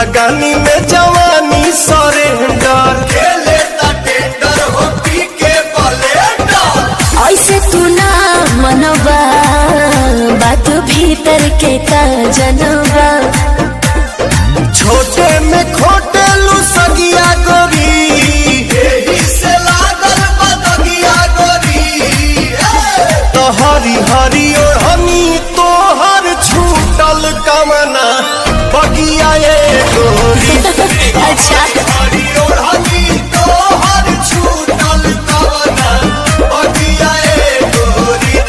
जिंदगानी में जवानी सरेंडर खेले टेंडर हो पी के ब्लेंडर। ऐसे तू ना मनवा बात भीतर के का जनवा। छोटे में खोटे लू सगिया गोरी यही से लागल बदगिया गोरी। तो हरी हरी ओढ़नी तोहर छूटल कमना बगिया ये गोरी। अच्छा हरी